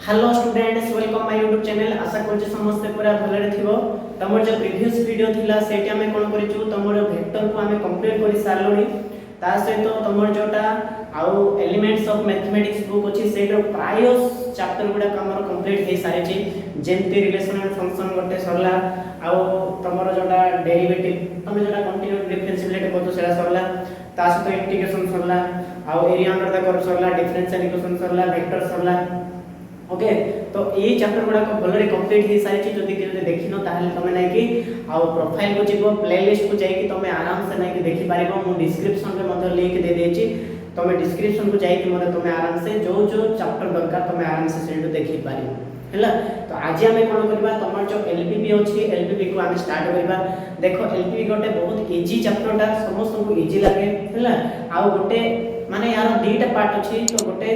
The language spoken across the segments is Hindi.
Hello students welcome my YouTube channel आशा करछि समस्त पूरा भलरे थिबो। तमर जो प्रीवियस वीडियो थिला सेठी हमें कोन करिछु तमर वेक्टर को हमें कंप्लीट करि सारलोनी ता सहित तमर जोटा आउ एलिमेंट्स ऑफ मैथमेटिक्स बुक अछि सेटर प्राय चैप्टर गुडा हमर कंप्लीट हे सारे छी जेमते रिलेशनल फंक्शन गटे सरला आउ तमर जोटा डेरिवेटिव तमे जोटा कंटीन्यूअस डिफरेंशिएबिलिटी बोलतो सेरा सरला ता सहित इंटीग्रेशन सरला आउ एरिया अंडर द कर्व सरला डिफरेंशियल इक्वेशन सरला वेक्टर सरला। ओके तो ये चैप्टर गुडा को भलरे कंप्लीट हे सारी छी जदी के देखिनो ताहले तमे नै कि आ प्रोफाइल को जीवो प्लेलिस्ट को जाई कि तमे आराम से नै कि देखि पारिबो मु डिस्क्रिप्शन में मधर लिंक दे देछि तमे डिस्क्रिप्शन को जाई कि मने तमे आराम से जो जो चैप्टर दरकार तमे आराम से सेठो देखि पारिबो हैला। तो आज हमें कोन करबा तमर जो एलपीपी अछि एलपीपी को हम स्टार्ट करबा। देखो एलपीपी गोटे बहुत इजी चैप्टरटा समस्त को इजी लागे हैला आ गोटे माने यार दीटा पार्ट अछि तो गोटे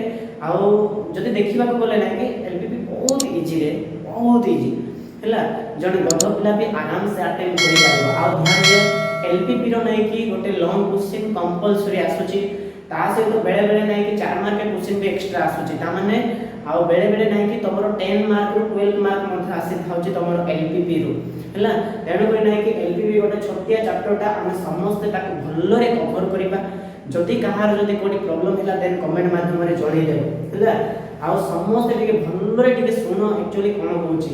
आउ जदी देखिबा को बोले ना कि एलपीपी बहुत इजी रे बहुत इजी हैला जने गध पिला भी आराम से अटेम्प्ट करि पारिबो। आ ध्यान दियो एलपीपी रो नै कि गोटे लॉन्ग क्वेश्चन कंपल्सरी आसुची ता से तो बेले बेले नै कि 4 मार्क के क्वेश्चन भी एक्स्ट्रा आसुची ता माने आ बेले बेले नै कि तमरो 10 मार्क रो 12 मार्क मध्ये आसी थाउची तमरो एलपीपी रो हैला तेनो कोइ नै कि एलपीपी गोटे छोटिया चैप्टरटा हम समस्त ताको भल्लरे कवर करिबा। जदि कहार जदि कोडी प्रॉब्लम हिला देन कमेंट माध्यम रे जणै देबो हैला आ समस्त टिके भल्लरे टिके सुनो एक्चुअली कोन होउची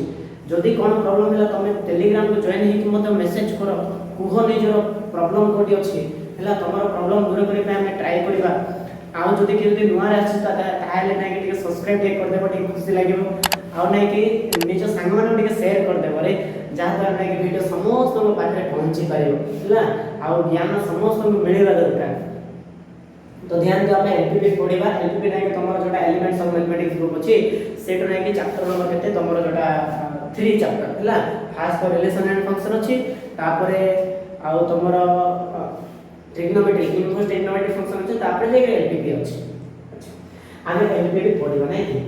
जदि कोन प्रॉब्लम हिला तमे टेलीग्राम को जॉइन हे कि मते मेसेज करो कुहो निजरो प्रॉब्लम कोडी अछि हैला तमरो प्रॉब्लम दूर करि पे हम ट्राई करबा। आ जदि के जदि नुआ आछि ताहाले नै कि टिके सब्सक्राइब टे कर देबो टिके खुशी लागिबो आ नै कि निज संग माने टिके शेयर कर देबो रे जहा द्वारा नै कि वीडियो समस्त को पाखरे पहुंची पारिबो हैला आ ज्ञान समस्त को मिलेबा दरकार। तो ध्यान दियो हमें एलपीपी पढिबा एलपीपी नै तमरो जोटा एलिमेंट्स ऑफ मैथमेटिक्स ग्रुप अछि सेट नै कि चैप्टर नंबर केते तमरो जोटा 3 चैप्टर हैला खास कर रिलेशन एंड फंक्शन अछि तापरे आ तमरो ट्रिग्नोमेट्री इनवर्स ट्रिग्नोमेट्री फंक्शन अछि तापरे जे एलपीपी अछि। अच्छा हमें एलपीपी पढिबा नै कि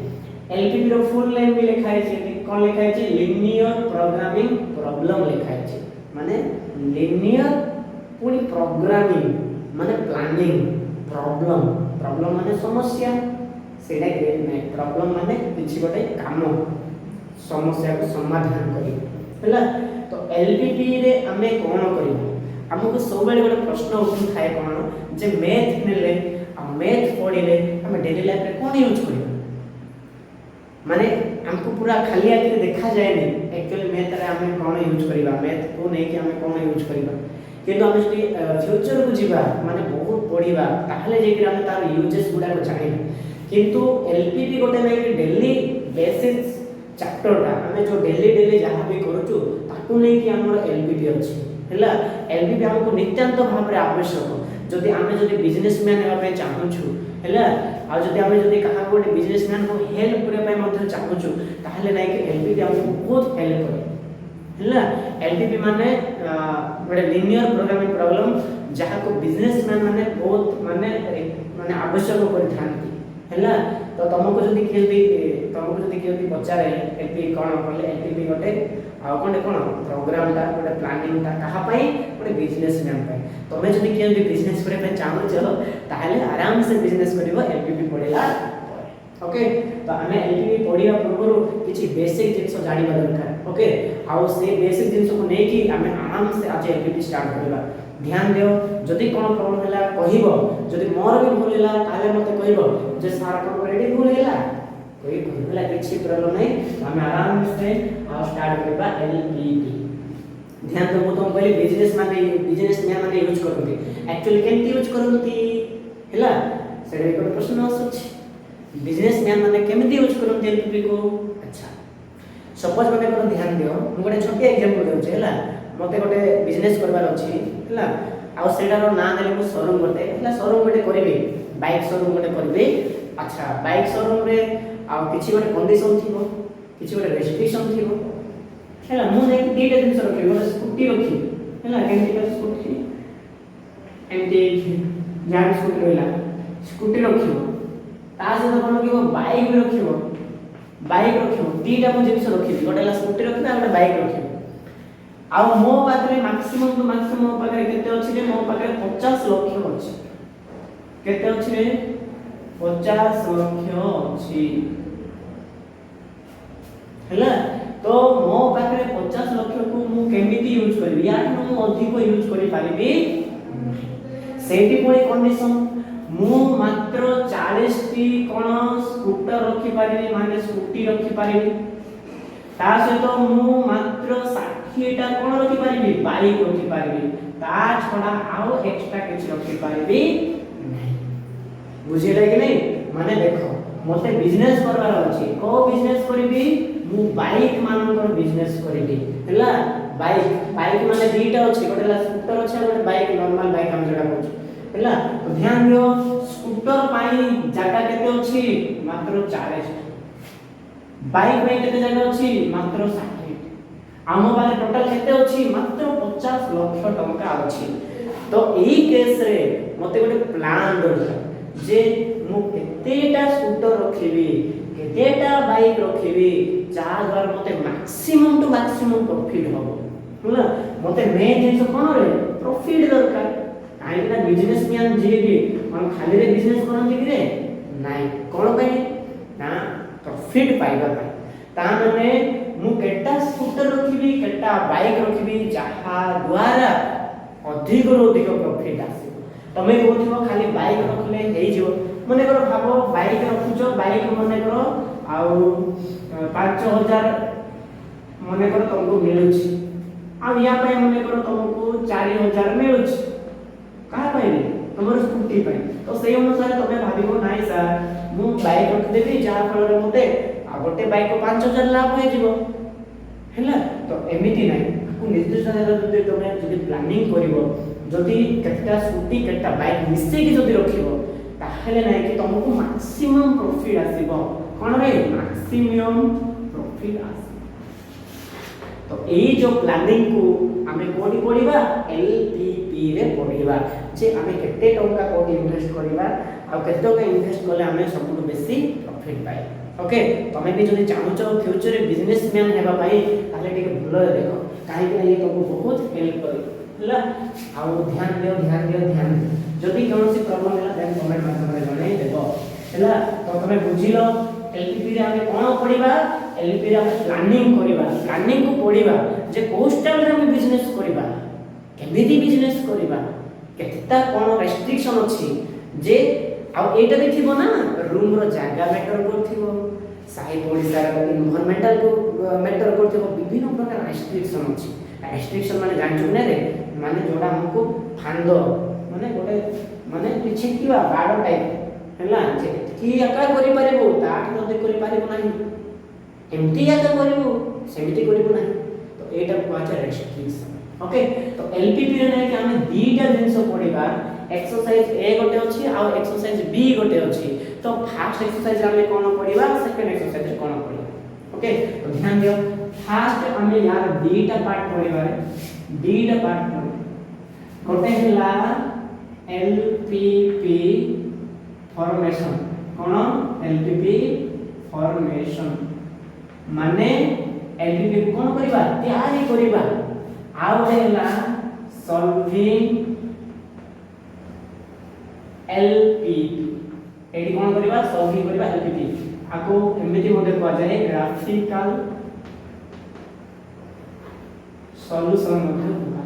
एलपीपी रो फुल नेम भी लिखाइ छै कोन लिखाइ छै लिनियर प्रोग्रामिंग प्रॉब्लम लिखाइ छै माने लिनियर पूरी प्रोग्रामिंग माने प्लानिंग प्रॉब्लम प्रॉब्लम माने समस्या सेडा के नै प्रॉब्लम माने किछि गोटे काम समस्या को समाधान करी हैला। तो एलपीपी रे हमें कोन करिबो हमको सब बेले गोटे प्रश्न उठि थाए कोन जे मैथ नेले आ मैथ पढिले हम डेली लाइफ रे कोन यूज करिबो माने हमको पूरा खाली आके देखा जाय नै एक्चुअली मैथ रे हमें कोन यूज करिबा मैथ को नै कि हमें कोन यूज करिबा किंतु हम जदि फ्यूचर को जीवा माने बहुत पढिबा ताहले जे कि हम तार यूजेस गुडा को जानिबा। किंतु एलपीपी गोटे नै कि डेली बेसिक्स चैप्टरटा हमें जो डेली डेली जहां भी करूछु ताकू नै कि हमर एलपीपी अछि हैला एलपीपी हमको नित्यांत भाव रे आवश्यक जदि हमें जदि बिजनेसमैन हेबा पे चाहूछु हैला आ जदि हमें जदि कहा गोटे बिजनेसमैन को हेल्प करे पे मध्ये चाहूछु ताहले नै कि एलपीपी हमको बहुत हेल्प करे हैला। एलपीपी माने गोटे लिनियर प्रोग्रामिंग प्रॉब्लम जहा को बिजनेसमैन माने बहुत माने आवश्यक करथांती हैला। तो तुमको जदि केदी पचारे एलपीपी कोन बोले एलपीपी गोटे आ कोन प्रोग्राम ता गोटे प्लानिंग ता कहा पई गोटे बिजनेसमैन पई तमे जदि केदी बिजनेस करे पे चाहू छ ताहले आराम से बिजनेस करिवो एलपीपी पढिला। ओके तो हमें एलपीपी पढिया पूर्व किछि बेसिक जिंस जानिबा दरकार ओके आ से बेसिक जिंस को नै कि हमें आराम से आज एलपीपी स्टार्ट करबा। ध्यान दियो जदि कोन प्रॉब्लम हैला कहिबो जदि मोर भी भूल हैला ताले मते कहिबो जे सर कोन रेडी भूल हैला कोई भूल हैला किछि प्रॉब्लम नै हमें आराम से आ स्टार्ट करबा एलपीपी। ध्यान दो तुम पहले बिजनेसमैन माने यूज करते एक्चुअली केमती यूज करते हैला सेडा एक प्रश्न आछी बिजनेसमैन माने केमती यूज करते एलपीपी को। अच्छा सपोज माने को ध्यान दियो मु गोटे छोटे एग्जांपल देउछे हैला मते गोटे बिजनेस करबार अछि हैला आ सेडा रो नाम देले मु शोरूम गोटे हैला शोरूम गोटे करबे बाइक शोरूम गोटे करबे। अच्छा बाइक शोरूम रे आ किछि गोटे कंडीशन थिबो किछि गोटे रेस्ट्रिक्शन थिबो हैला मु नै दीटा दिन रखि गोटे स्कूटी रखि हैला केमती का स्कूटी एमटी जान स्कूटी रहला स्कूटी रखिबो ता से कोन कि बाइक भी रखिबो दीटा मु जिंस रखि गोटे ला स्कूटी रखना गोटे बाइक रखिबो आ मो पाखरे मैक्सिमम तो मैक्सिमम पाखरे केते अछि रे मो पाखरे 50 लाख अछि केते अछि रे 50 लाख अछि ହେଲା। तो मो पाखरे 50 लाख को मु केमिति यूज करबी या मु अधिक यूज करि पारिबी सेठी कोई कंडीशन मु मात्र 40 टी कोन स्कूटर रखि पारिबी माने स्कूटी रखि पारिबी ता सहित मु मात्र 60 टा कोन रखि पारिबी बाइक रखि पारिबी ता छडा आउ एक्स्ट्रा किछ रखि पारिबी नहीं बुझिले कि नहीं माने देखो मते बिजनेस करबार अछि को बिजनेस करबी मु बाइक मानकर बिजनेस करबी हला बाइक बाइक माने दीटा अछि गोटेला स्कूटर अछि गोटे बाइक नॉर्मल बाइक हम जडा कहू हला तो ध्यान दियो स्कूटर पाई जागा केते अछि मात्र 40 बाइक में केते जागा अछि मात्र 60 आम बारे टोटल केते अछि मात्र 50 लाख टंका अछि तो एही केस रे मते गोटे प्लान दरकार जे मु केतेटा स्कूटर रखिबी केतेटा बाइक रखिबी जा द्वारा मते मैक्सिमम टू मैक्सिमम प्रॉफिट हो होला मते मेन जिंस कोन रे प्रॉफिट दरकार काई ना बिजनेसमैन जे भी हम खाली रे बिजनेस करन जे रे नाही कोन पे ना प्रॉफिट पाइबा पाई ता माने मु केटा स्कूटर रखिबी केटा बाइक रखिबी जहा द्वारा अधिक रो अधिक प्रॉफिट आसी तमे कहथिबो खाली बाइक रखले हेइ जो मने करो भाबो बाइक रखुचो बाइक मने करो आउ 5000 मने करो तुमको मिलुची आ या पे मने करो तुमको 4000 मिलुची का पाइले तमर स्कूटी पाइ तो सेही अनुसार तमे भाबिबो नाही सर मु बाइक रख देबी जा फल रे मते आ गोटे बाइक को 5000 लाभ होई जिवो हैला तो एमिति नाही को निर्दिष्ट जगह जदी तमे जदी प्लानिंग करिवो जदी केटा स्कूटी केटा बाइक मिसे की जदी रखिबो ताहले नाही कि तुमको मैक्सिमम प्रॉफिट आसीबो कोन रे मैक्सिमम प्रॉफिट आसी तो एई जो प्लानिंग को हमें कोडी पढिबा एलपीपी रे पढिबा जे हमें केते टंका कोडी इन्वेस्ट करिबा आ केते टंका इन्वेस्ट करले हमें सबटु बेसी प्रॉफिट पाए ओके तमे भी जदी चाहू छ फ्यूचर रे बिजनेसमैन हेबा पाई ताले ठीक भलो देखो काहे कि ये तुमको बहुत हेल्प करी हला आ ध्यान दियो जदी कोनोसी प्रॉब्लम होला देन कमेंट माध्यम रे जणे देबो हला तो तमे बुझिलो एलपीपी रे हमें कोन पढिबा एलपीपी रे हमें प्लानिंग को पढिबा जे को स्टाइल रे हमें बिजनेस करिबा केमिति बिजनेस करिबा केतेटा कोन रेस्ट्रिक्शन अछि जे आ एटा देखिबो ना रूम रो जागा मैटर करथिबो साई ओडिसा एनवायरमेंटल को मैटर करथिबो विभिन्न प्रकार रेस्ट्रिक्शन अछि रेस्ट्रिक्शन माने जानछु ने रे माने जोडा हमको फांदो माने गोटे माने छिकिवा बाडो टाइप हैला जे की आका करि पारेबो ता नदे करि पारेबो नाही एमती आका करिवो सेमिति करिवो नाही तो एटा पाचा रेस्ट्रिक्शन ओके तो एलपीपी रे नै कि हमें दीटा जिंस पढिबा एक्सरसाइज ए गोटे अछि आ एक्सरसाइज बी गोटे अछि तो फर्स्ट एक्सरसाइज हमें कोन पढिबा सेकंड एक्सरसाइज कोन पढिबा ओके तो ध्यान दियो फर्स्ट हमें यार दीटा पार्ट पढिबा दीटा पार्ट गोटे हला एलपीपी फॉर्मेशन कोन एलपीपी फॉर्मेशन माने एलपीपी कोन करिबा तयारी करिबा आ गोटे हला सॉल्विंग एलपीपी एडी कोन करिबा सॉल्विंग करिबा एलपीपी आको एमिति मध्ये कहवा जाय ग्राफिकल सॉल्यूशन मध्ये होगा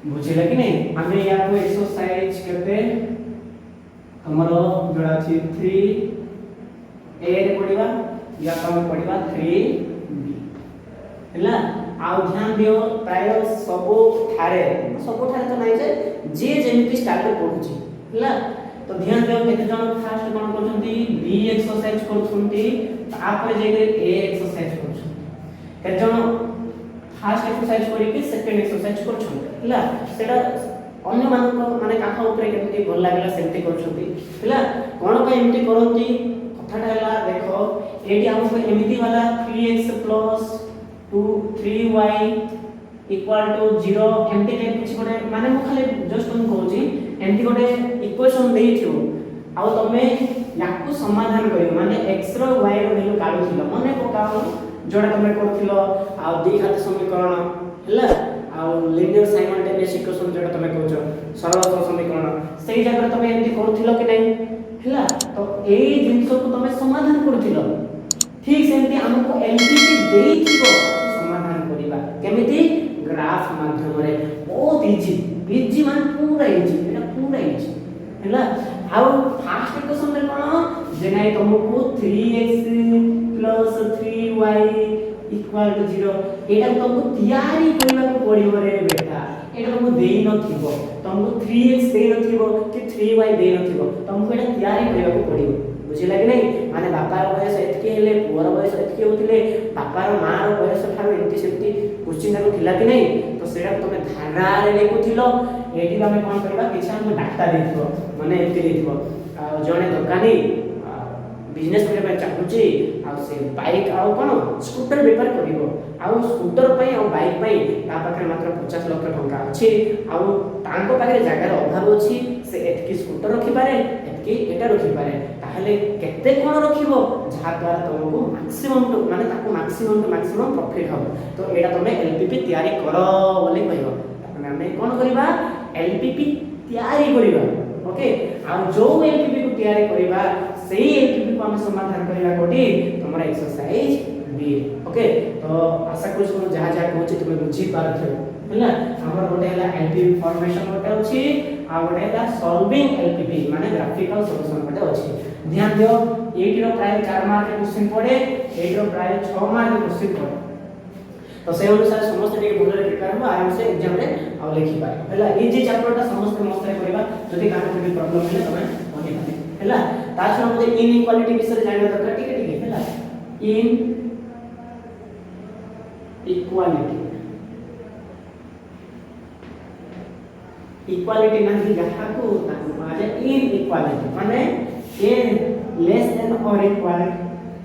बुझिले कि नहीं हमें या को एक्सरसाइज करते हमरो जोड़ा छी 3 ए रे पढिबा या हम पढिबा 3 बी हैला आ ध्यान दियो प्राय सबो थारे तो नाही जे जेमिति स्टार्ट रे पढुची हैला तो ध्यान दियो केते जण फास्ट कोन करछंती बी एक्सरसाइज करछंती तापर जे ए एक्सरसाइज करछंती केते जण फास्ट एक्सरसाइज करी के सेकंड एक्सरसाइज करछंती हैला सेटा अन्य मानको माने काखा ऊपर केमति भल लागला सेमति करछंती हैला कोन पे एमति करंती कथाटा हैला देखो एटी हमको एमिति वाला 3x + 3y = 0 एमति टाइप किछ गोटे माने मु खाली जस्ट तुम कहूची एमति गोटे इक्वेशन देइथियो आ तमे याकू समाधान करियो माने x रो y रो वैल्यू काढुथिलो माने पकाओ जोडा तमे करथिलो आ द्विघात समीकरण हैला आ लिनियर साइमल्टेनियस इक्वेशन जोडा तमे कहउछो सरल समीकरण सेही जगह तमे एमति करथिलो कि नै हैला तो एई जिंसो को तमे समाधान करथिलो ठीक सेमती हमको एलपीपी देइथिबो समाधान करिबा केमिति ग्राफ माध्यम रे बहुत इजी मान पूरा इजी एटा पूरा इजी हैला आउ फास्ट इक्वेशन रे कोन जे नै तुमको 3x + 3y = 0 एटा तुमको तैयारी करबा को पड़िबो रे बेटा एटा तुमको देई नथिबो तुमको 3x देई नथिबो कि 3y देई नथिबो तुमको एटा तैयारी करबा को पड़िबो बुझिला कि नहीं माने बापार बयस एतके हेले पुअर बयस एतके होतिले बापार मार बयस ठारो एंती सेंती क्वेश्चन ताको थिला कि नहीं तो सेटा तमे धारा रे लेखुथिलो एठी तमे कोन करबा किछ हम डाटा देथिबो माने एतके देथिबो जने दुकानी बिजनेस करबा चाहूची आ से बाइक आ कोन स्कूटर बेपार करिवो आ स्कूटर पई आ बाइक पई ता पाखरे मात्र 50 लाख टका अछि आ तांको पाखरे जागार अभाव अछि से एतकी स्कूटर रखि पारे एतकी एटा रखि पारे ताहले केते कोन रखिवो जहा द्वारा तुमको मैक्सिमम टू माने ताको मैक्सिमम टू मैक्सिमम प्रॉफिट हो तो एटा तमे एलपीपी तयारी करो बोली कहबो ताने हमें कोन करिबा एलपीपी तयारी करिबा ओके आ जो एलपीपी को तयारी करिबा सेही एलपीपी को हम समाधान करिबा कोठी तमरा एक्सरसाइज बी ओके तो आशा करू सुनो जहा जहा कहूची तुमे बुझी पारथो हैला हमर गोटे हला एलपीपी फॉर्मेशन गोटे अछि आ गोटे हला सॉल्विंग एलपीपी माने ग्राफिकल सॉल्यूशन गोटे अछि ध्यान दियो एटी रो प्राय 4 मार्क के क्वेश्चन पड़े एटी रो प्राय 6 मार्क के क्वेश्चन पड़े तो से अनुसार समस्त टे भलरे प्रिपेयर हो आराम से एग्जाम रे आ लिखि पाए हैला इजी चैप्टर ता समस्त मस्त रे करबा जदी कानो कोई प्रॉब्लम हेले तमे बनि पाए हैला ताछ हम इनइक्वालिटी विषय जानबा दरकार ठीक है हैला इन इक्वालिटी नहीं जहाँ को ताकू इनइक्वालिटी माने ए लेस देन और इक्वल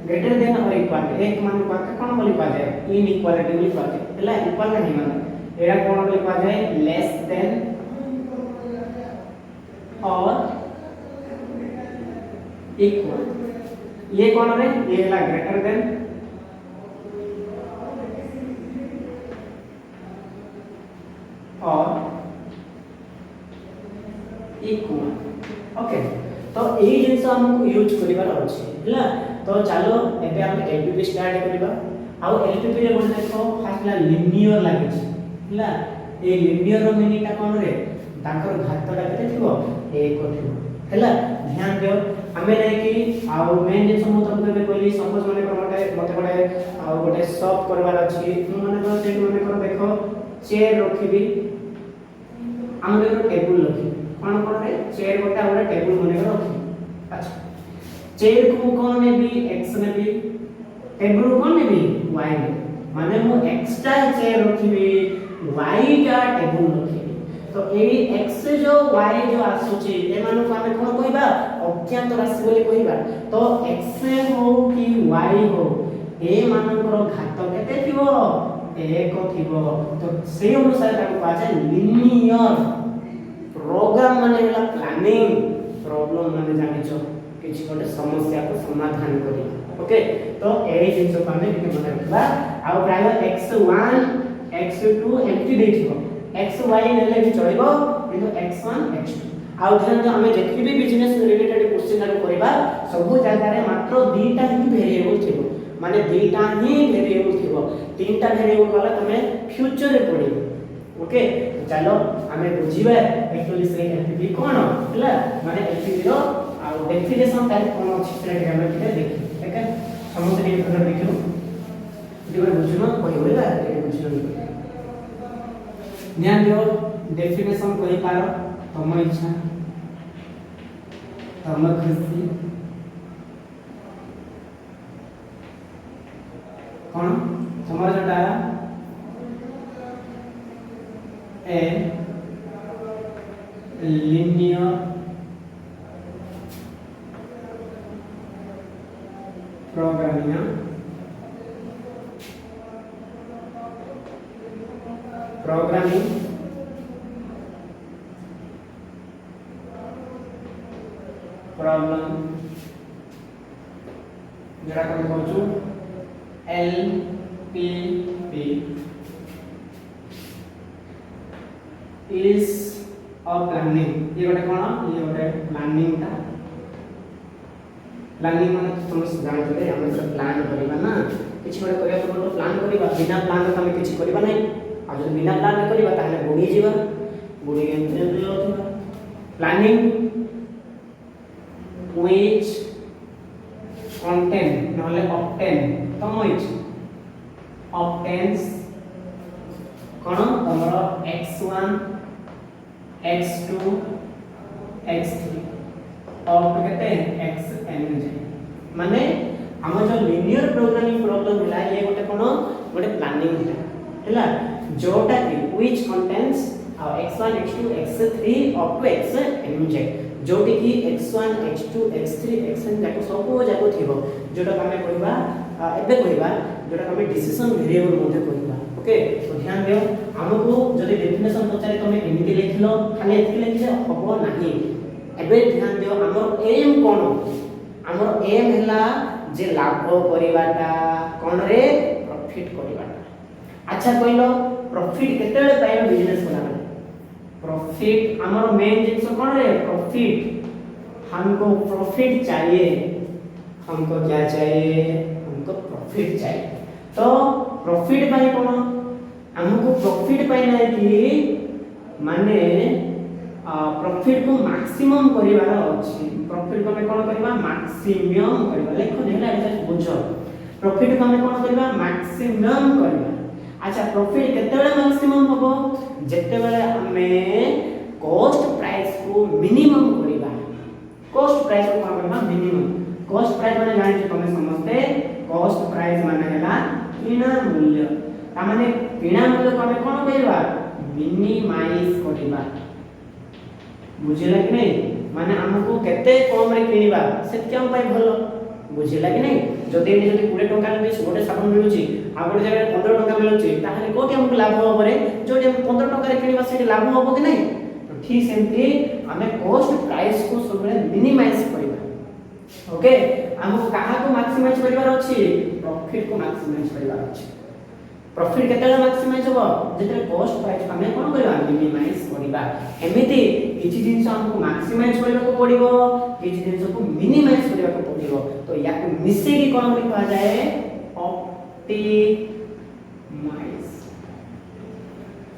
ग्रेटर देन और इक्वल एक मान को कोन बोली पा जाए इनइक्वालिटी बोली पा जाए हैला इक्वल नहीं माने एरा कोन बोली पा जाए लेस देन और इक्वल ये कोन रे ये हैला ग्रेटर देन और इक्वल ओके तो एई जिंस हमको यूज करिवार अछि हैला तो चलो एबे हम एलपीपी स्टार्ट करिबा आ एलपीपी रे कोन देखो फास्ट ला लिनियर लागि छै हैला ए लिनियर रो मीनिंग ता कोन रे ताकर घातटा केते थिबो 1 थिबो हैला ध्यान दियो हमें नै कि आ मेन जे हम तुमको एबे कहली सपोज माने मते गोटे सॉल्व करवार अछि माने को से माने को देखो चेयर रखिबी हम देखो टेबल रखी कोन कोन रे चेयर गोटा गोटा टेबल माने को रखी अच्छा चेयर को कोन ने भी x ने भी टेबल को कोन ने भी y ने माने मो एक्स्ट्रा चेयर रखिबी y का टेबल रखिबी तो ए x जो y जो आसुची ए मानो को हमें कोन कहबा अज्ञात राशि बोली कहबा तो x हो कि y हो ए मानकर घात केते थिबो एक थिबो तो से अनुसार ताको पाछे लिनियर प्रोग्राम माने होला प्लानिंग प्रॉब्लम माने जानिछो किछि गोटे समस्या को समाधान करी ओके तो एई जिंस को हमें के मन रखबा आ प्राय x1 x2 एमटी देथिबो xy नेले भी चलिबो किंतु x1 x2 आ ध्यान दे हमें जेति भी बिजनेस रिलेटेड क्वेश्चन आरो करबा सब जगह रे मात्र दुईटा ही वेरिएबल थिबो माने दुईटा ही वेरिएबल थिबो तीनटा वेरिएबल वाला तमे फ्यूचर रे पढिबो ओके चलो हमें बुझिबा एक्चुअली से एलपीपी कोन हैला माने एलपीपी रो आ डेफिनेशन तार कोन अछि से हम के देखि ठीक है समस्त के प्रकार देखियो दिबे बुझनो कहबो ला के बुझनो ध्यान दियो डेफिनेशन कहि पारो तम इच्छा तम खुशी कौन समझ जोटा ए लिनियर प्रोग्रामिंग प्रॉब्लम जरा कम कहूँ LPP is a planning ये गोटे कौन ये गोटे प्लानिंग टा प्लानिंग माने समस्त जान जले हम तो प्लान करबा ना किछि गोटे करिया तो प्लान करबा बिना प्लान रे हम किछि करबा नै आ जब बिना प्लान रे करबा ताले बुडी जीवा बुडी केमते होथिबा प्लानिंग which contain নহলে obtain तम which obtains कोन हमर x1 x2 x3 और कहते हैं xn माने हम जो लिनियर प्रोग्रामिंग प्रॉब्लम होला ये गोटे कोन गोटे प्लानिंग होला जोटा कि which contains x1 x2 x3 up to xn जोटी कि x1 x2 x3 xn जाको सब जाको थिबो जोटा हमें कहबा एबे कहबा जोटा हमें डिसीजन वेरिएबल मध्ये कहबा ओके तो ध्यान दियो हमको जदी डेफिनेशन पचारे तमे एमिति लिखलो खाली एति लिखले हबो नाही एबे ध्यान दियो हमर एम कोन हमर एम हला जे लाभ करिवाटा कोन रे प्रॉफिट करिवाटा अच्छा कहलो प्रॉफिट केतेले पाइबो बिजनेस वाला प्रॉफिट हमर मेन जिंस कोन रे प्रॉफिट हमको प्रॉफिट चाहिए हमको क्या चाहिए हमको प्रॉफिट चाहिए तो प्रॉफिट पाई कोन हमको प्रॉफिट पाई नै कि माने प्रॉफिट को मैक्सिमम करिवार अछि प्रॉफिट को हमें कोन करबा मैक्सिमम करबा लेखो देला एटा बुझो प्रॉफिट को हमें कोन करबा मैक्सिमम करबा अच्छा प्रॉफिट केतेबेले मैक्सिमम होबो जेतेबेले हमें कॉस्ट प्राइस को मिनिमम करबा कॉस्ट प्राइस को कोन करबा मिनिमम कॉस्ट प्राइस माने जानि छ तमे समझते कॉस्ट प्राइस माने हला किना मूल्य ता माने किना मूल्य को हमें कोन करबा मिनिमाइज करबा बुझिला कि नहीं माने हमको केते कम रे किनिबा से केम पाई भलो बुझिला कि नहीं जदि एनी जदि 20 टका रे गोटे साबुन मिलुची आ गोटे जगह 15 टका मिलुची ताहले कोठी हमको लाभ हो परे जोडी हम 15 टका रे किनिबा सेठी लाभ होबो कि नहीं तो ठीक सेमती हमें कॉस्ट प्राइस को सबले मिनिमाइज करबा ओके हमको कहा को मैक्सिमाइज करबार अछि प्रॉफिट को मैक्सिमाइज करबार अछि प्रॉफिट केतेला मैक्सिमाइज होबो जेते कॉस्ट प्राइस हमें कोन करबा मिनिमाइज करबा एमिति किछि जिंस हमको मैक्सिमाइज करबा को पड़िबो किछि जिंस को मिनिमाइज करबा को पड़िबो तो या को मिसे की कोन लिखा जाए ऑप्टिमाइज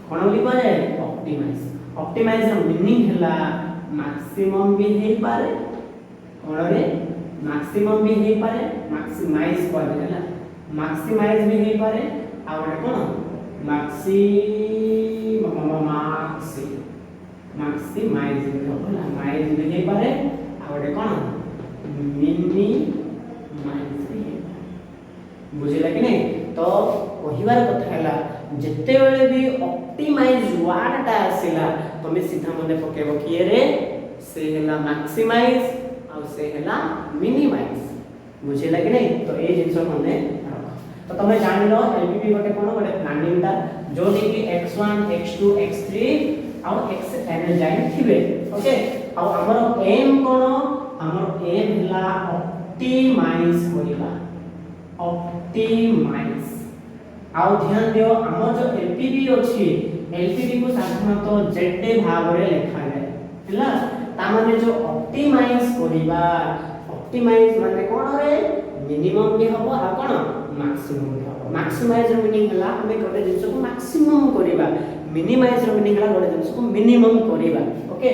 कोन लिखा जाए ऑप्टिमाइज ऑप्टिमाइज ର मीनिंग हला मैक्सिमम भी हे पारे कोन रे मैक्सिमम भी हे पारे मैक्सिमाइज कर देला मैक्सिमाइज भी हे पारे आ गोटे कोन मैक्सिमाइज भी होला माइज भी हे पारे आ गोटे कोन मिनिमाइज भी हे बुझिला कि नहीं तो कहिवार कथा हला जत्ते बेले भी ऑप्टिमाइज वर्ड ता आसिला तमे सीधा मने पकेबो कि रे से हला मैक्सिमाइज आ से हला मिनिमाइज बुझिला कि नहीं तो ए जिंस मने तो तमे जानि लो एलपीपी गोटे कोन गोटे प्लानिंग ता जो कि x1 x2 x3 और xn जाई थिबे ओके और हमर एम कोन हमर एम हला ऑप्टिमाइज करिबा ऑप्टिमाइज आउ ध्यान दियो हमर जो एलपीपी अछि एलपीपी को साधारणतः जेड भाग रे लिखा जाय हला ता माने जो ऑप्टिमाइज करिबा ऑप्टिमाइज माने कोन रे मिनिमम भी हबो आ कोन मैक्सिमम भी हबो मैक्सिमाइज रो मीनिंग हला हमें गोटे जिंस को मैक्सिमम करिबा मिनिमाइज रो मीनिंग हला गोटे जिंस को मिनिमम करिबा ओके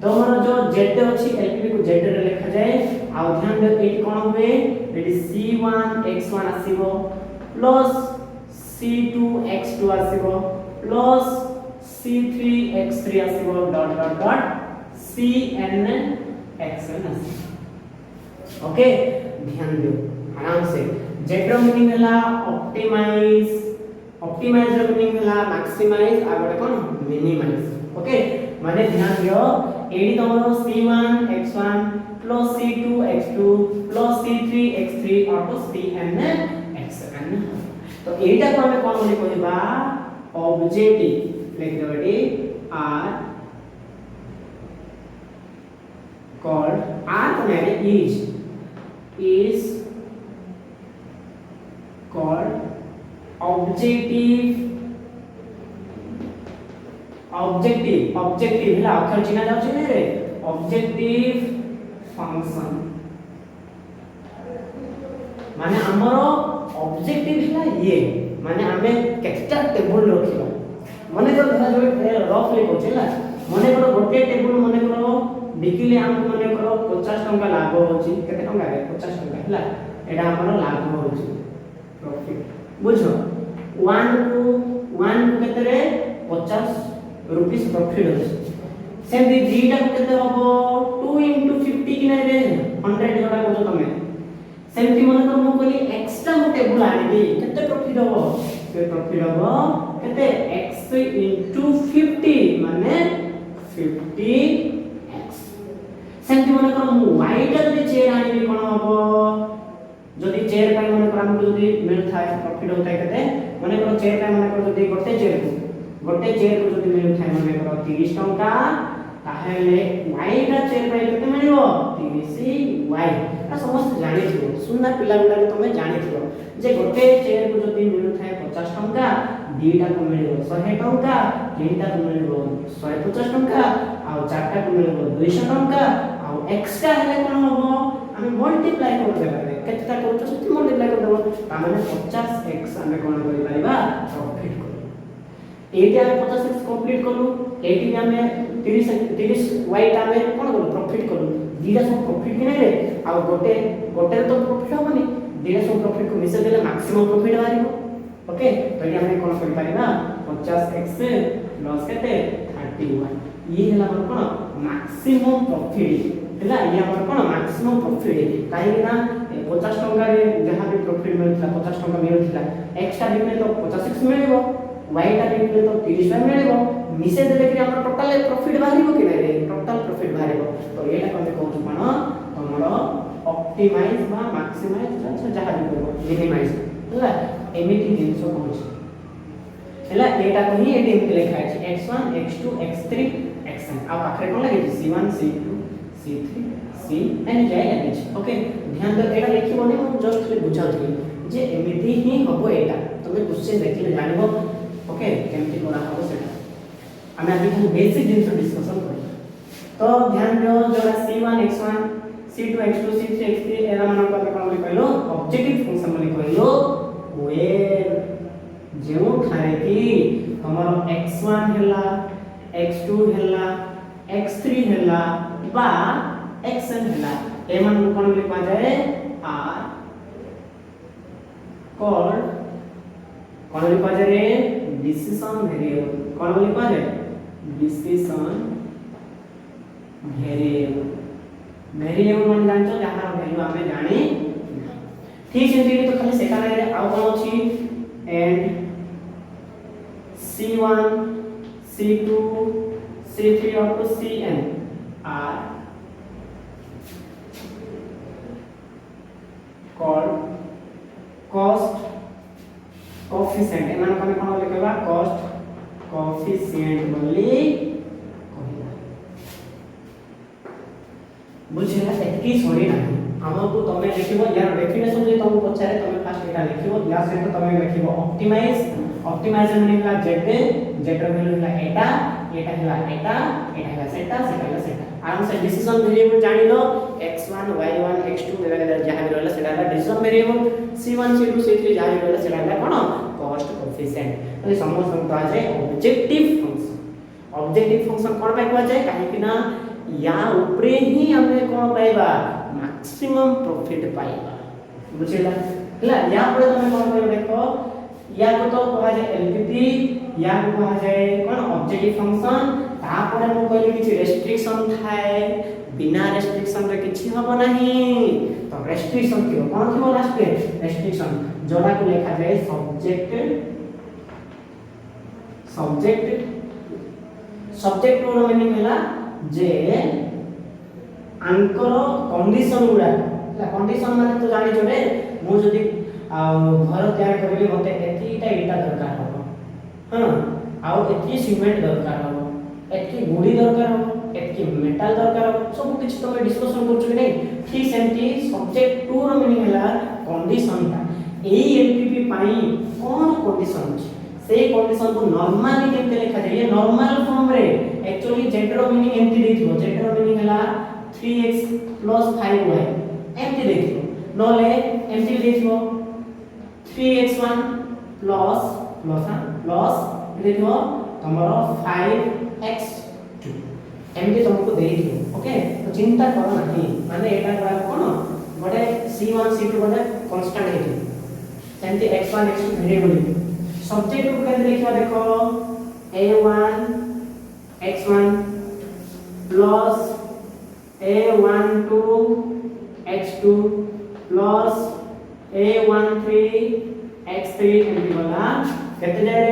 तमरो जो जेड अछि एलपीपी को जेड रे लिखा जाय आ ध्यान दे एटी कोन होबे एटी c1 x1 आसीबो प्लस c2 x2 आसीबो प्लस c3 x3 आसीबो dot dot dot cn xn आसीबो ओके ध्यान दियो आराम से जेड रो मीनिंग हला ऑप्टिमाइज ऑप्टिमाइज रो मीनिंग हला मैक्सिमाइज आ गोटे कोन मिनिमाइज ओके माने ध्यान दियो AD तमरो c1 x1 plus c2 x2 plus c3 x3 और cn xn तो एटा को हमें कोन बोली कहबा ऑब्जेक्टिव लिख देबे आर called r को यानी is called objective हला अक्षर चिन्ह जाउछि रे ऑब्जेक्टिव फंक्शन माने हमर ऑब्जेक्टिव है ये माने हमें केटा टेबल रखिबा मने तो धरा जो रफली कहला मने करो गोटे टेबल मने करो बिकिले हमको मने करो 50 टंका लाभ होची केते टंका रे 50 टंका हला एडा हमर लाभ होची प्रॉफिट बुझो 1 को केते रे 50 रुपीस प्रॉफिट होची सेम दीटा को केते हबो 2 * 50 कि नै रे 100 जोडा को तमे सेमती मन कर मु कहली एक्स्ट्रा मु टेबल आनिबी केते प्रॉफिट हबो से प्रॉफिट हबो केते x * 50 माने 50x सेमती मन कर मु y टा जदी चेयर आनिबी कोन हबो जदी चेयर पाई मन कर हमको जदी मिल थाए प्रॉफिट होता है केते मन कर चेयर पाई मन कर जदी गोटे चेयर को जदी मिल थाए मन कर 30 टंका ताहेले y टा चेयर पाई केते मिलिबो 30y आ समस्त जानि थियो सुनना पिला गुडा तमे जानि थियो जे गोटे चेयर को जदी मिलु थाए 50 टंका दीटा को मिलिबो 100 टंका तीनटा को मिलिबो 150 टंका आ चारटा को मिलिबो 200 टंका आ एक्स्ट्रा हेले कोन होबो हमें मल्टीप्लाई कर देबा केतटा करछ सेति मल्टीप्लाई कर देबो ता माने 50x हमें कोन करि परिबा प्रॉफिट करू एटी हमें 50x कंप्लीट करू एटी हमें 30y ता हमें कोन करू प्रॉफिट करू दीटा सब प्रॉफिट कि नै रे आ गोटे तो प्रॉफिट होबनी दीटा सब प्रॉफिट को मिसे देले मैक्सिमम प्रॉफिट बारिबो ओके तो ये हमें कोन करि परिबा 50x प्लस केते 31 ये हला हमर कोन मैक्सिमम प्रॉफिट हला ये हमर कोन मैक्सिमम प्रॉफिट काहे कि ना 50 टंका रे जहां भी प्रॉफिट मिलता 50 टंका मिलता एक्स्ट्रा दिने तो 50x मिलिबो y टा दिने तो 30 मिलिबो मिसे देले कि हमर टोटल प्रॉफिट बारिबो कि नै रे टोटल प्रॉफिट बारिबो तो एटा कमे कहू कोन तमरो ऑप्टिमाइज बा मैक्सिमाइज अच्छा जहां भी करबो मिनिमाइज हला एमिति जिंसो कहू हला एटा को ही एटी लिखा है x1 x2 x3 xn आ पाखरे कोन लागे c1 c2 c3 cn जाय लागे ओके ध्यान दो एटा लिखिबो नै हम जस्ट बुझाउथि जे एमिति ही हबो एटा तमे क्वेश्चन देखिले जानिबो ओके केमति कोना हबो सेटा हमें आज हम बेसिक जिंसो डिस्कशन करी तो ध्यान दो जोरा c1 x1 c2 x2 c3 x3 era मन को कोन कहलो ऑब्जेक्टिव फंक्शन बोली कहलो वेयर जेउ थारे की हमर x1 हैला x2 हैला x3 हैला बा xn हैला ए मन को कोन लिखा जाए आर कॉल्ड कोन लिखा जाए डिसीजन वेरिएबल कोन लिखा जाए डिसीजन वेरिएबल मन जानछो जहां वैल्यू हमें जाने ठीक है तो खाली सेटा रे आ कोन अछि and c1 c2 c3 up to cn are called cost coefficient एमान कोन कोन लिखबा cost coefficient बोली कहला बुझिला एतकी सॉरी नाही हमको तमे लिखिबो यार डेफिनेशन जे तुम पछारे तमे फास्ट एटा लिखिबो या से तो तमे लिखिबो ऑप्टिमाइज मानेला जेड वैल्यू हला एटा हला सेटा हला सेटा आराम से डिसीजन वेरिएबल जानि लो x1 y1 x2 वगैरह जहां भी रहला सेटा हला decision variable c1 c2 c3 जहां भी रहला सेटा हला कोन कॉस्ट कोएफिशिएंट तो समस्त को आ जाए ऑब्जेक्टिव फंक्शन कोन पाइ को जाए काहे कि ना या ऊपरे ही हमें कोन पाइबा मैक्सिमम प्रॉफिट पाइबा बुझिला हला या पर तमे कोन पाइबा देखो या को तो कहा जाए एलपीपी या को कहा जाए कोन ऑब्जेक्टिव फंक्शन तापर हम कहले किछि रेस्ट्रिक्शन थाए बिना रेस्ट्रिक्शन रे किछि हबो नहीं तो रेस्ट्रिक्शन के कोन थिबो लास्ट पे रेस्ट्रिक्शन जोड़ा को लिखा जाए सब्जेक्ट रो मीनिंग हला जे आंकर कंडीशन गुडा कंडीशन माने तो जानि जोडे मु जदी घर तैयार करबी मते एतीटा इटा दरकार हो हां आउ एती सीमेंट दरकार हो एती गुडी दरकार हो एती मेटल दरकार हो सब कुछ तो मैं डिस्कशन करछु कि नहीं ठीक सेमती सब्जेक्ट 2 रो मीनिंग हला कंडीशन ता एई एलपीपी पाई कोन कंडीशन अछि से कंडीशन को नॉर्मली केते लिखा जाय नॉर्मल फॉर्म रे एक्चुअली जेड रो मीनिंग एमती देथिबो जेड रो मीनिंग हला 3x + 5y एमती देथिबो नले एमटी देखो 3x1 प्लस देखो तमरो 5x2 एमटी तुमको दे दियो ओके तो चिंता करो नहीं माने एटा करा कोन गोटे c1 c2 गोटे कांस्टेंट है सेमती x1 x2 वेरिएबल सब्जेक्ट को केते लिखवा देखो a1 x1 plus a12 x2 plus a13 x3 एमती बोला केते जाय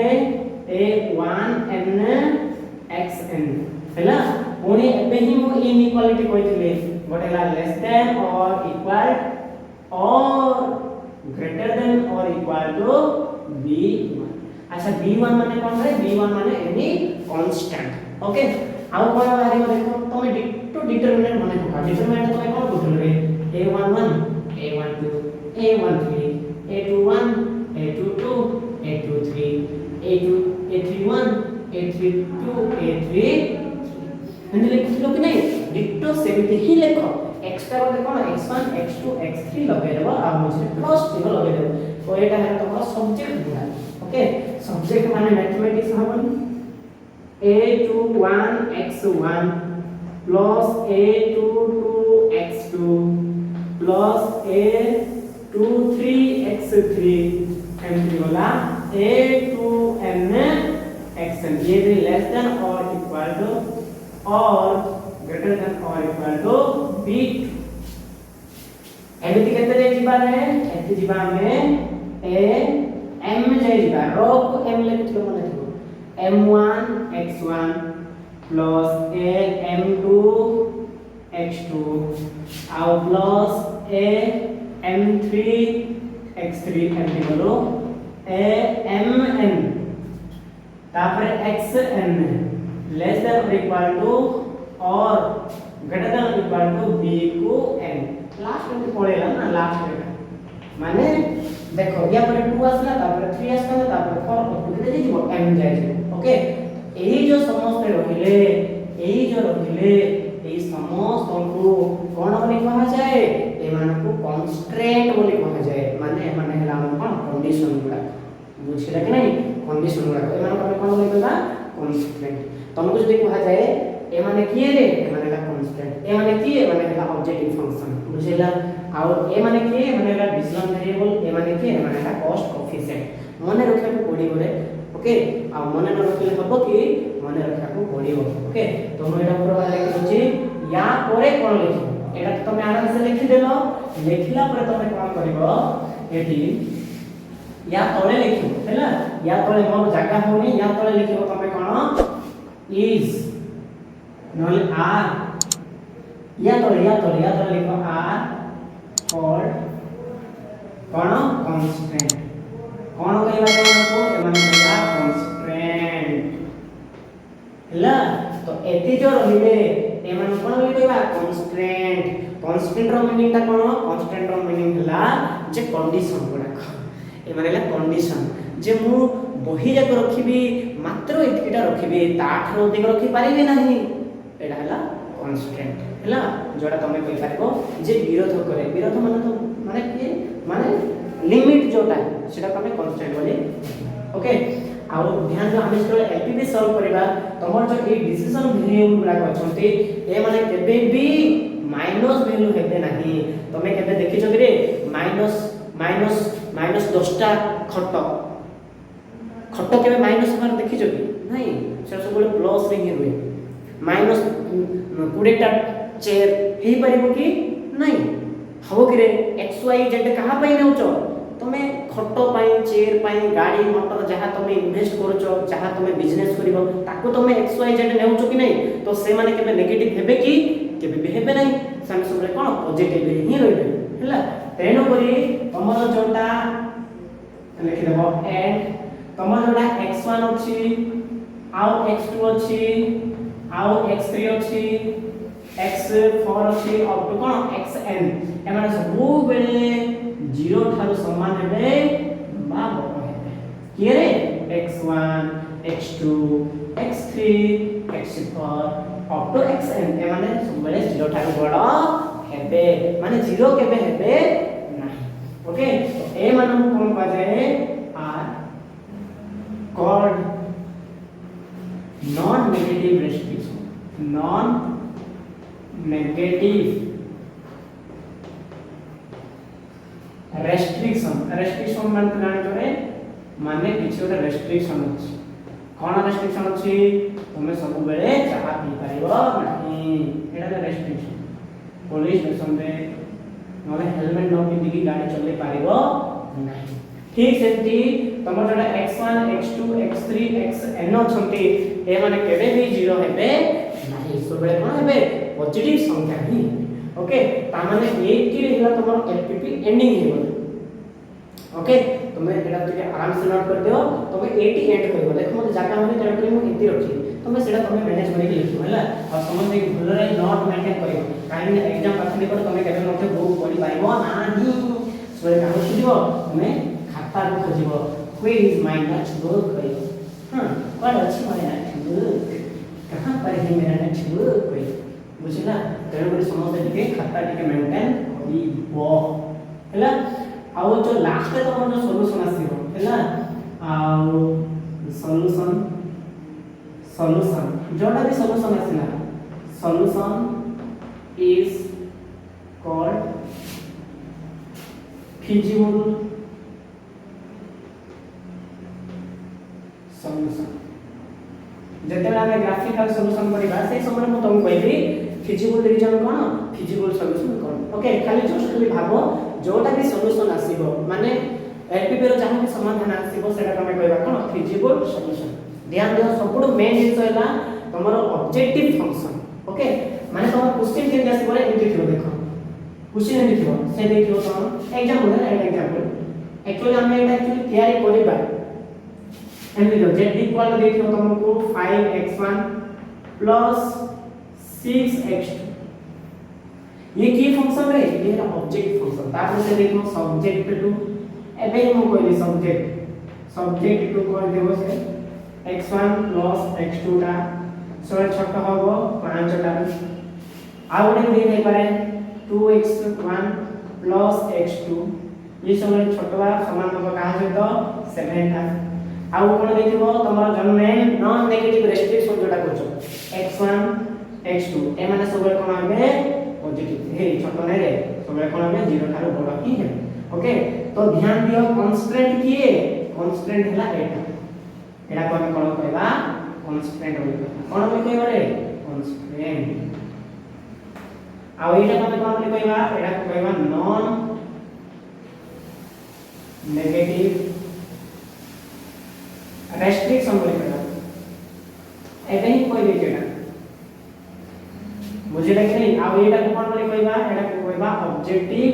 a1n xn हैला पुणी एबे ही मो इनइक्वालिटी कहितले गोटेला लेस देन और इक्वल और ग्रेटर देन और इक्वल टू b1 अच्छा b1 माने कोन रे b1 माने एनी कांस्टेंट ओके आउ कोन बाहरी देखो तमे डिटो डिटरमिनेंट माने को डिटरमिनेंट तमे कोन बुझल रे a11 a12 a13 a21 a22 a23 a31 a32 a3 and लिखलो कि नहीं डिटो सेमती ही लिखो एक्स्ट्रा बोले कोन x1 x2 x3 लगे देबो आ मुझे प्लस चिन्ह लगे देबो तो एटा है तमरा सब्जेक्ट गुणा ओके सब्जेक्ट माने मैथमेटिक्स हबन a21 x1 plus a22 x2 plus a23 x3 एमटी वाला a2n xn ये भी लेस देन और इक्वल टू और ग्रेटर देन और इक्वल टू b एमिति केते जे जीवा रे एति जीवा में a m जे जीवा रो को m लिखियो मने थो m1 x1 plus a m2 x2 आउ प्लस a m3 x3 एमति बोलो a mn तापर xn लेस देन और इक्वल टू और ग्रेटर देन और इक्वल टू b को n लास्ट में पड़ेला ना लास्ट में माने देखो या पर 2 आसला तापर 3 आसला तापर 4 को केते जीवो m जाय ओके एही जो समस्त रहिले एही समस्त को कोन बोली कहा जाए ए मान को कांस्टेंट बोली कहा जाए माने हला कोन कंडीशन गुडा बुझिला कि नहीं कंडीशन गुडा ए मान को कोन बोली कहला कांस्टेंट तुमको जदी कहा जाए ए माने किए रे ए माने ला कांस्टेंट ए माने किए माने ला ऑब्जेक्टिव फंक्शन बुझिला और ए माने किए माने ला डिफरेंट वेरिएबल ए माने किए माने ला कॉस्ट कोएफिशिएंट मने रखा को पड़िबो रे ओके आ मने न रखले हबो कि मने रखा को पड़िबो ओके तो हम एटा पर वाला लिखि या परे कोन लिखि एटा तो तुम आराम से लिखि देलो लिखला पर तुम कोन करबो एठी या तळे लिखिबो हैला या तळे मोर जागा होनी या तळे लिखिबो तुम कोन is नले r या तो लिखो r called कोन कांस्टेंट कोन कहबा को एमाने कहला कांस्टेंट हला तो एति जो रहिले एमाने कोन कहबा कांस्टेंट रो मीनिंग ता कोन कांस्टेंट रो मीनिंग हला जे कंडीशन गुडा एमाने ला कंडीशन जे मु बही जाक रखिबी मात्र एतिटा रखिबी ताठ अधिक रखि पारिबे नाही एडा हला कांस्टेंट हला जोडा तमे कहि पारिबो जे विरोध माने तो माने कि माने लिमिट जोटा सेटा तमे कांस्टेंट बोली ओके आ ध्यान जो हम इसको एलपीबी सॉल्व करबा तमर जो ए डिसिजन वेरिएबल गुडा करछंती ए माने केबे भी माइनस वैल्यू हेबे नाही तमे केबे देखिछो कि रे माइनस 10टा खट केबे माइनस मार देखिछो कि नहीं से सब बोले प्लस रे ही रुए माइनस 20टा चेयर हे परिबो कि नहीं हबो कि रे एक्स वाई जेड कहा पई नेउचो तमे खट पई चेयर पई गाड़ी मोटर जहा तमे इन्वेस्ट करछो जहा तमे बिजनेस करिवो ताको तमे एक्स वाई जेड नेउचो कि नहीं तो से माने केबे नेगेटिव हेबे कि केबे भी हेबे नहीं से सब रे कोन पॉजिटिव ही रहबे हला तेनो करी तमर जोटा लिखि देबो एंड तमर जोटा x1 अछि आउ x2 अछि आउ x3 अछि x4 अछि अप टू कोन xn एमाने सब बेले 0 थारु समान हेबे बा बड़ हेबे के रे x1 x2 x3 x4 up to xn एमाने सब बेले 0 थारु बड़ हेबे माने 0 केबे हेबे ओके ए मानन कोन कह जाए are called non negative restriction non negative restriction मान जान जोरे माने किछि ओटा रेस्ट्रिक्शन अछि कोन रेस्ट्रिक्शन अछि तुमे सब बेले चाहा पी पारिबो नाही एटा रेस्ट्रिक्शन पुलिस स्टेशन रे नले हेलमेट न पिंदी की गाड़ी चले पारिबो नाही ठीक सेमती तमर जडा x1 x2 x3 xn छंती ए माने केबे भी 0 हेबे नाही सब बेले कोन हेबे पॉजिटिव संख्या ही ओके ता माने 80 रे हिला तमर एलपीपी एंडिंग हेबो ओके तुमे एटा तुके आराम से नोट कर दियो तुमे 80 एंड करबो देखो मते जाका माने तेरा करी मु एति रखी तुमे सेटा तुमे मैनेज करि लिखो हला और समझ के भूल रे नोट मेंटेन करियो काहे एग्जाम पाछने पर तुमे केबे नोट बुक करि पाइबो नाही सोरे का होछिबो तुमे खाता को खोजिबो व्हेयर इज माय नोटबुक करियो हां कोन अछि माय नोटबुक कहां पर है मेरा नोटबुक करियो बुझिला तेरे पर समझ के खाता के मेंटेन करिबो हला आउ जो लास्ट रे तमर जो सॉल्यूशन आसीबो हैला आउ सॉल्यूशन जोटा भी सॉल्यूशन आसीला solution is called feasible solution जते हम ग्राफिकल सॉल्यूशन करिबा से समय म तुम कहबी फिजिबल डिवीजन कोन फिजिबल सॉल्यूशन कोन ओके खाली जस्ट खाली भाबो जोटा भी सॉल्यूशन आसीबो माने एलपीपी रो जहां भी समाधान आसीबो सेटा तमे कहबा कोन फिजिबल सॉल्यूशन ध्यान दियो सबुड मेन जिंस हैला तमरो ऑब्जेक्टिव फंक्शन ओके माने तमर क्वेश्चन केन आसीबो रे एमती थियो देखो क्वेश्चन एमती थियो से देखियो तम एग्जांपल है एग्जांपल एक्चुअली हम एटा एक्चुअली तैयारी करिबा एमती जो z इक्वल देखियो तुमको 5x1 प्लस 6x2 ये की फंक्शन रे ये है ऑब्जेक्ट फंक्शन तापर से देखो सब्जेक्ट टू एबे हम कहली सब्जेक्ट टू कर देबो से x1 x2 टा सोरे छोट होबो 5 टा आ गोटे दे नै पारे 2x1 x2 ये सोरे छोटवा समान होबो कहा जे तो 7 टा आ कोन देखिबो तमरा जन्मे नॉन नेगेटिव रेस्ट्रिक्शन जोटा करछो x1 x2 ए माने सोरे कोन आबे पॉजिटिव हे छोटो नै रे सोरे कोन आबे 0 थारो बड़ ही है ओके तो ध्यान दियो कांस्टेंट किए कांस्टेंट हला एटा को हम कोन कहबा कांस्टेंट बोली कोन बोली कहबा रे कांस्टेंट आ एटा को कोन बोली कहबा एटा को कहबा नॉन नेगेटिव रेस्ट्रिक्शन बोली कहबा एटा ही कोई दे जेटा बुझे लगे नहीं आ एटा को कोन बोली कहबा एटा को कहबा ऑब्जेक्टिव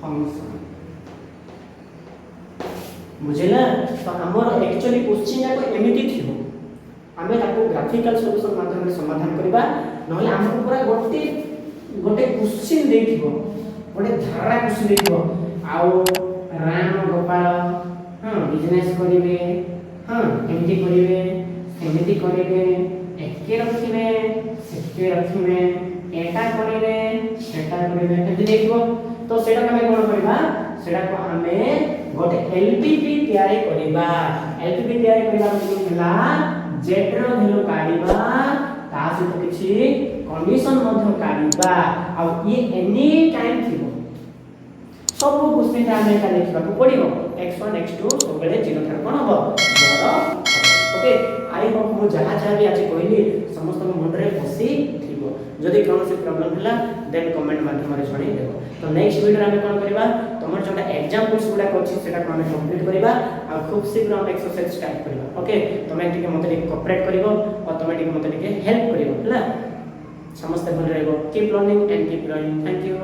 फंक्शन बुझिला तो हमर एक्चुअली क्वेश्चन जाको एमिति थिबो हमें ताको ग्राफिकल सॉल्यूशन माध्यम रे समाधान करबा नहले हमको पूरा गोटे क्वेश्चन देथिबो गोटे धारा क्वेश्चन देथिबो आउ राम गोपाल हां बिजनेस करिवे हां एमिति करिवे एमिति करिवे एके रखिवे सेके रखिवे एटा करिवे सेटा करिवे एमिति देखिबो तो सेटा हमें कोन करबा सेटा को हमें गोटे एलपीपी तैयारी करबा एलपीपी तैयारी करबा मतलब हला जेड रो वैल्यू काढिबा ता सहित किछि कंडीशन मध्ये काढिबा आ ये एनी टाइम थिबो सब क्वेश्चन ता हमें का लिखबा को पड़िबो x1 x2 सब बेले 0 थार कोन हबो बड़ ओके आई होप मु जहा भी आज कहली समस्त मन रे बसी थिबो जदि कोनोसी प्रॉब्लम हला देन कमेंट माध्यम रे जणाई देबो तो नेक्स्ट वीडियो रे हम कोन करबा तमर जोटा एग्जांपल्स गुडा कोछि सेटा को हम कंप्लीट करबा आ खूब शीघ्र हम एक्सरसाइज स्टार्ट करबा ओके तमे टिके मते कोऑपरेट करिवो और तमे टिके मते हेल्प करिवो हला समस्त भल रहबो keep learning and keep growing thank you.